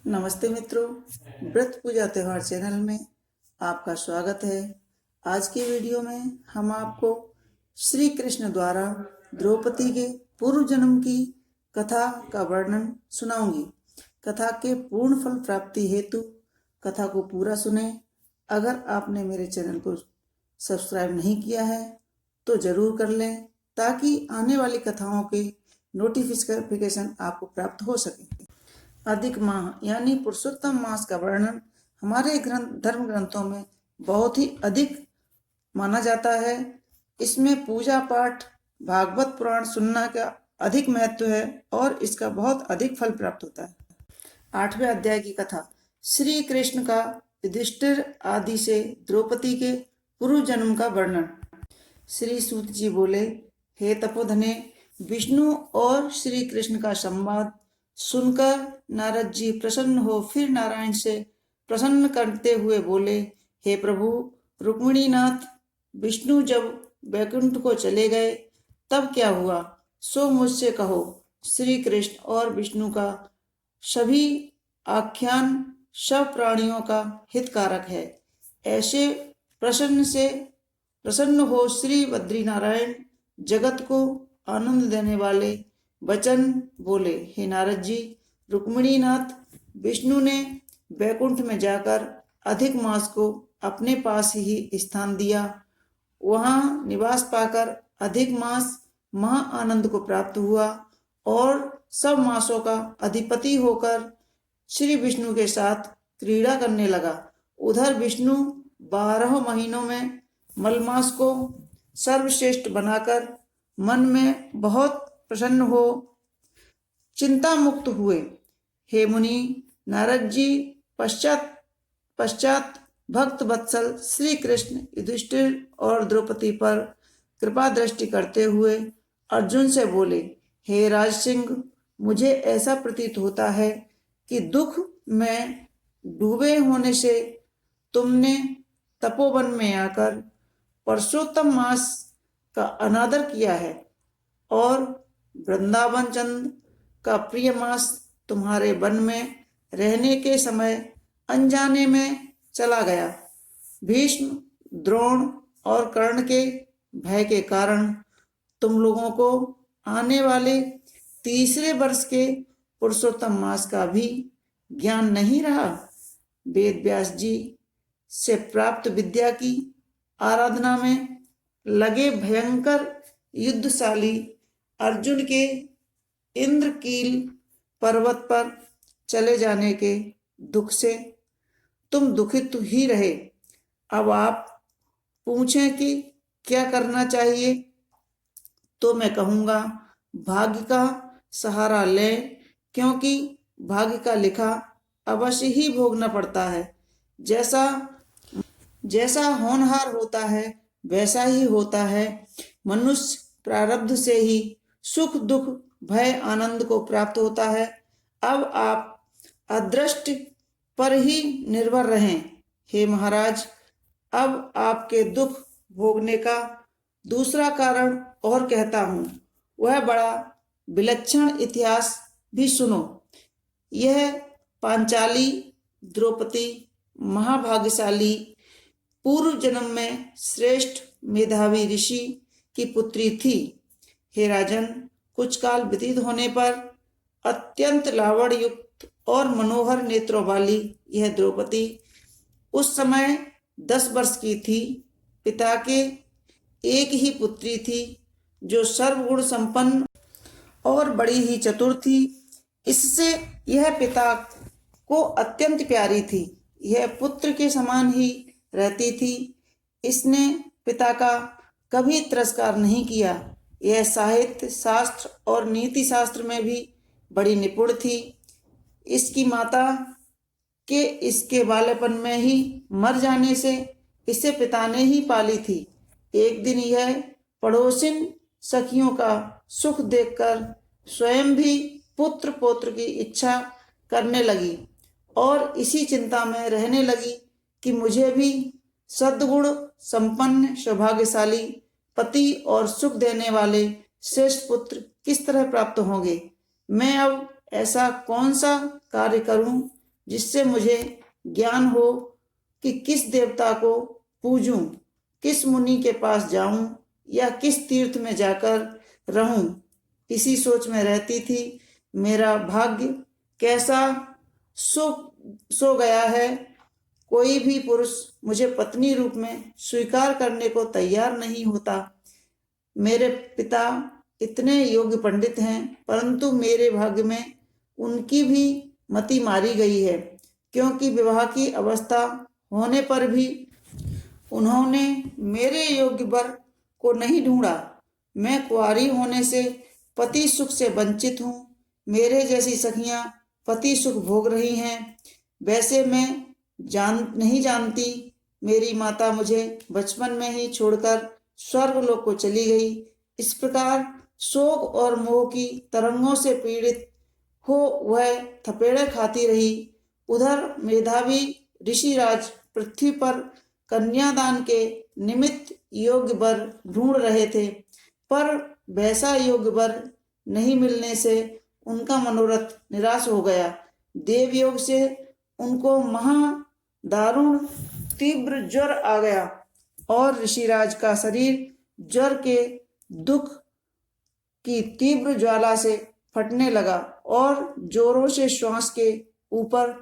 नमस्ते मित्रों, व्रत पूजा त्योहार चैनल में आपका स्वागत है। आज की वीडियो में हम आपको श्री कृष्ण द्वारा द्रौपदी के पूर्व जन्म की कथा का वर्णन सुनाऊंगी। कथा के पूर्ण फल प्राप्ति हेतु कथा को पूरा सुने। अगर आपने मेरे चैनल को सब्सक्राइब नहीं किया है तो जरूर कर लें, ताकि आने वाली कथाओं के नोटिफिकेशन आपको प्राप्त हो सके। अधिक माह यानी पुरुषोत्तम मास का वर्णन हमारे धर्म ग्रंथों में बहुत ही अधिक माना जाता है। इसमें पूजा पाठ, भागवत पुराण सुनना का अधिक महत्व है और इसका बहुत अधिक फल प्राप्त होता है। 8वें अध्याय की कथा। श्री कृष्ण का युधिष्ठिर आदि से द्रौपदी के पूर्व जन्म का वर्णन। श्री सूत जी बोले, हे तपोधने, विष्णु और श्री कृष्ण का संवाद सुनकर नारद जी प्रसन्न हो फिर नारायण से प्रसन्न करते हुए बोले, हे प्रभु रुक्मिणीनाथ, विष्णु जब वैकुंठ को चले गए तब क्या हुआ, सो मुझसे कहो। श्री कृष्ण और विष्णु का सभी आख्यान सब प्राणियों का हितकारक है। ऐसे प्रसन्न हो श्री बद्रीनारायण जगत को आनंद देने वाले वचन बोले, हे नारद जी, रुक्मिणीनाथ, विष्णु ने वैकुंठ में जाकर अधिक मास को अपने पास ही स्थान दिया। वहां निवास पाकर अधिक मास महा आनंद को प्राप्त हुआ और सब मासों का अधिपति होकर श्री विष्णु के साथ क्रीड़ा करने लगा। उधर विष्णु 12 महीनों में मलमास को सर्वश्रेष्ठ बनाकर मन में बहुत प्रसन्न हो चिंता मुक्त हुए। हे मुनि, नारद जी पश्चात भक्त वत्सल श्री कृष्ण युधिष्ठिर और द्रौपदी पर कृपा दृष्टि करते हुए अर्जुन से बोले, हे राजसिंह, मुझे ऐसा प्रतीत होता है कि दुख में डूबे होने से तुमने तपोवन में आकर पुरुषोत्तम मास का अनादर किया है और वृंदावन चंद का प्रिय मास तुम्हारे वन में रहने के समय अनजाने में चला गया। भीष्म, द्रोण और कर्ण के भय के कारण तुम लोगों को आने वाले तीसरे वर्ष के पुरुषोत्तम मास का भी ज्ञान नहीं रहा। वेद व्यास जी से प्राप्त विद्या की आराधना में लगे भयंकर युद्धशाली अर्जुन के इंद्रकील पर्वत पर चले जाने के दुख से तुम दुखित ही रहे। अब आप पूछें कि क्या करना चाहिए, तो मैं कहूँगा, भाग्य का सहारा लें, क्योंकि भाग्य का लिखा अवश्य ही भोगना पड़ता है। जैसा होनहार होता है वैसा ही होता है। मनुष्य प्रारब्ध से ही सुख दुख भय आनंद को प्राप्त होता है। अब आप अदृष्ट पर ही निर्भर रहें। हे महाराज, अब आपके दुख भोगने का दूसरा कारण और कहता हूँ, वह बड़ा विलक्षण इतिहास भी सुनो। यह पांचाली द्रौपदी महाभाग्यशाली पूर्व जन्म में श्रेष्ठ मेधावी ऋषि की पुत्री थी। हे राजन, कुछ काल व्यतीत होने पर अत्यंत लावण्य युक्त और मनोहर नेत्रों वाली यह द्रौपदी उस समय 10 वर्ष की थी। पिता के एक ही पुत्री थी जो सर्वगुण संपन्न और बड़ी ही चतुर थी। इससे यह पिता को अत्यंत प्यारी थी। यह पुत्र के समान ही रहती थी। इसने पिता का कभी तिरस्कार नहीं किया। यह साहित्य शास्त्र और नीति शास्त्र में भी बड़ी निपुण थी। इसकी माता के इसके बालेपन में ही मर जाने से इसे पिता ने ही पाली थी। एक दिन यह पड़ोसिन सखियों का सुख देखकर स्वयं भी पुत्र पौत्र की इच्छा करने लगी और इसी चिंता में रहने लगी कि मुझे भी सद्गुण संपन्न सौभाग्यशाली पति और सुख देने वाले श्रेष्ठ पुत्र किस तरह प्राप्त होंगे। मैं अब ऐसा कौन सा कार्य करूं जिससे मुझे ज्ञान हो कि किस देवता को पूजूं, किस मुनि के पास जाऊं या किस तीर्थ में जाकर रहूं। इसी सोच में रहती थी। मेरा भाग्य कैसा सो गया है। कोई भी पुरुष मुझे पत्नी रूप में स्वीकार करने को तैयार नहीं होता। मेरे पिता इतने योग्य पंडित हैं, परंतु मेरे भाग्य में उनकी भी मति मारी गई है, क्योंकि विवाह की अवस्था होने पर भी उन्होंने मेरे योग्य वर को नहीं ढूंढा। मैं कुंवारी होने से पति सुख से वंचित हूँ। मेरे जैसी सखियां पति सुख भोग रही हैं। वैसे मैं नहीं जानती, मेरी माता मुझे बचपन में ही छोड़कर स्वर्गलोक को चली गई। इस प्रकार शोक और मोह की तरंगों से पीड़ित हो वह थपेड़े खाती रही। उधर मेधावी ऋषिराज पृथ्वी पर कन्यादान के निमित्त योग्य वर ढूंढ रहे थे, पर वैसा योग्य वर नहीं मिलने से उनका मनोरथ निराश हो गया। देवयोग से उनको महा दारुण तीव्र ज्वर आ गया और ऋषिराज का शरीर ज्वर के दुख की तीव्र ज्वाला से फटने लगा और जोरों से श्वास के ऊपर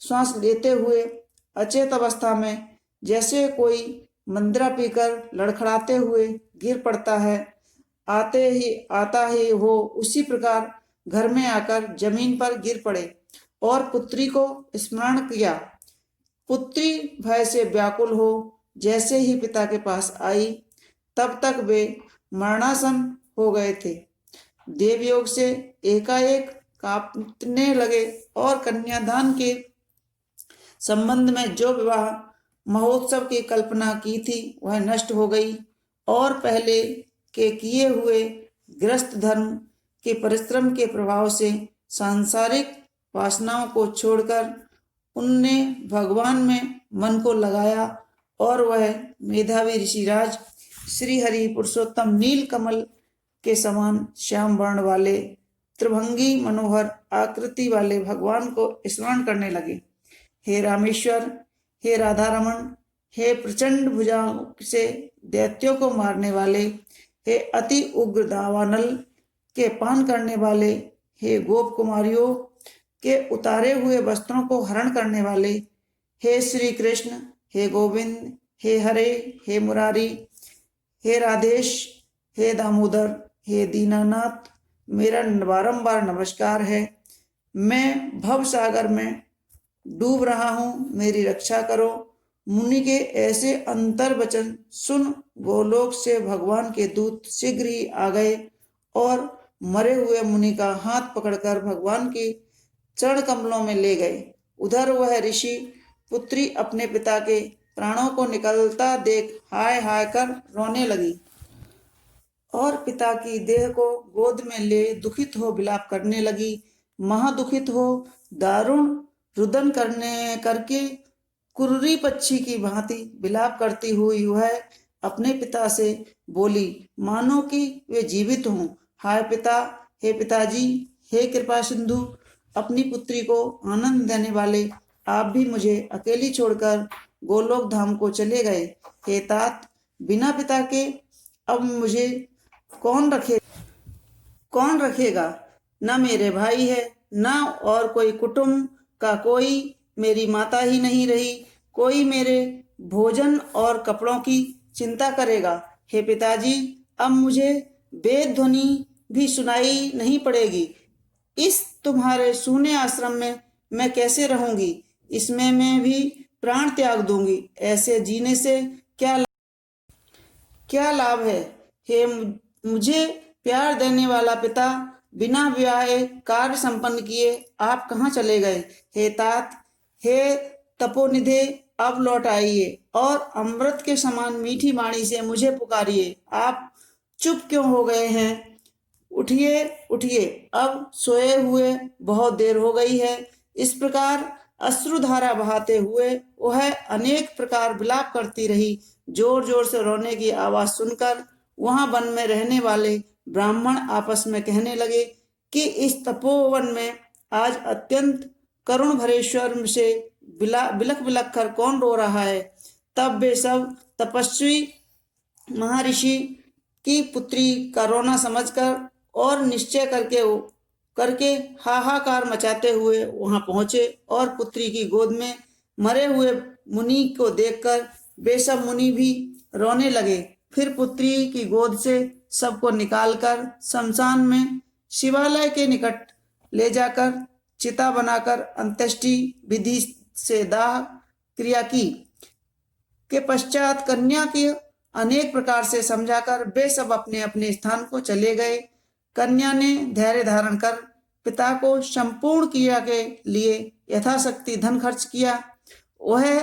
श्वास लेते हुए अचेत अवस्था में जैसे कोई मंद्रा पीकर लड़खड़ाते हुए गिर पड़ता है, आता ही हो उसी प्रकार घर में आकर जमीन पर गिर पड़े और पुत्री को स्मरण किया। पुत्री भय से व्याकुल हो जैसे ही पिता के पास आई, तब तक वे मरणासन हो गए थे। देवयोग से एकाएक कांपने लगे और कन्यादान के संबंध में जो विवाह महोत्सव की कल्पना की थी वह नष्ट हो गई और पहले के किए हुए गृहस्थ धर्म के परिश्रम के प्रभाव से सांसारिक वासनाओं को छोड़कर उनने भगवान में मन को लगाया और वह मेधावी ऋषिराज श्री हरि पुरुषोत्तम नील कमल के समान श्याम वर्ण वाले त्रिभंगी मनोहर आकृति वाले भगवान को स्मरण करने लगे। हे रामेश्वर, हे राधा रमन, हे प्रचंड भुजाओं से दैत्यों को मारने वाले, हे अति उग्र दावानल के पान करने वाले, हे गोप कुमारियों के उतारे हुए वस्त्रों को हरण करने वाले, हे श्री कृष्ण, हे गोविंद, हे हरे, हे मुरारी, हे राधेश, हे दामोदर, हे दीनानाथ, मेरा बारंबार नमस्कार है। मैं भव सागर में डूब रहा हूँ, मेरी रक्षा करो। मुनि के ऐसे अंतर वचन सुन गोलोक से भगवान के दूत शीघ्र ही आ गए और मरे हुए मुनि का हाथ पकड़कर भगवान की चरण कमलों में ले गए। उधर वह ऋषि पुत्री अपने पिता के प्राणों को निकलता देख हाय हाय कर रोने लगी और पिता की देह को गोद में ले दुखित हो विलाप करने लगी। महादुखित हो दारुण रुदन करके कुर्री पक्षी की भांति विलाप करती हुई वह अपने पिता से बोली, मानो कि वे जीवित हों। हाय पिता, हे पिताजी, हे कृपा सिंधु, अपनी पुत्री को आनंद देने वाले, आप भी मुझे अकेली छोड़कर गोलोक धाम को चले गए। हे तात, बिना पिता के अब मुझे कौन रखेगा? न मेरे भाई है, न और कोई कुटुंब का कोई, मेरी माता ही नहीं रही, कोई मेरे भोजन और कपड़ों की चिंता करेगा। हे पिताजी, अब मुझे वेद ध्वनि भी सुनाई नहीं पड़ेगी। इस तुम्हारे सूने आश्रम में मैं कैसे रहूंगी? इसमें मैं भी प्राण त्याग दूंगी। ऐसे जीने से क्या लाभ है? हे मुझे प्यार देने वाला पिता, बिना विवाह कार्य संपन्न किए आप कहाँ चले गए? हे तात, हे तपोनिधे, अब लौट आइए और अमृत के समान मीठी वाणी से मुझे पुकारिए। आप चुप क्यों हो गए हैं? उठिए उठिए, अब सोए हुए बहुत देर हो गई है। इस प्रकार अश्रुधारा बहाते हुए वह अनेक प्रकार विलाप करती रही। जोर जोर से रोने की आवाज सुनकर वहां वन में रहने वाले ब्राह्मण आपस में कहने लगे कि इस तपोवन में आज अत्यंत करुण भरे स्वर से बिलख बिलख कर कौन रो रहा है। तब वे सब तपस्वी महर्षि की पुत्री का रोना समझकर और निश्चय करके हाहाकार मचाते हुए वहां पहुंचे और पुत्री की गोद में मरे हुए मुनि को देखकर वे सब मुनि भी रोने लगे। फिर पुत्री की गोद से सबको निकालकर शमशान में शिवालय के निकट ले जाकर चिता बनाकर अंत्येष्टि विधि से दाह क्रिया की। के पश्चात कन्या की अनेक प्रकार से समझाकर वे सब अपने अपने स्थान को चले गए। कन्या ने धैर्य धारण कर पिता को संपूर्ण क्रिया के लिए यथाशक्ति धन खर्च किया। वह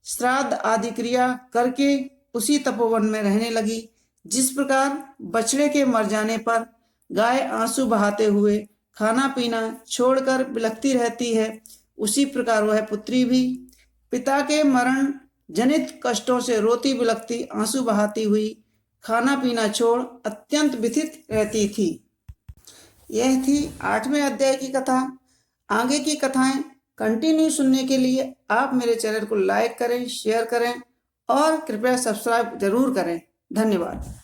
श्राद्ध आदि क्रिया करके उसी तपोवन में रहने लगी। जिस प्रकार बछड़े के मर जाने पर गाय आंसू बहाते हुए खाना पीना छोड़कर बिलखती रहती है, उसी प्रकार वह पुत्री भी पिता के मरण जनित कष्टों से रोती बिलखती आंसू बहाती हुई खाना पीना छोड़ अत्यंत व्यथित रहती थी। यह थी 8वें अध्याय की कथा। आगे की कथाएं कंटिन्यू सुनने के लिए आप मेरे चैनल को लाइक करें, शेयर करें और कृपया सब्सक्राइब जरूर करें। धन्यवाद।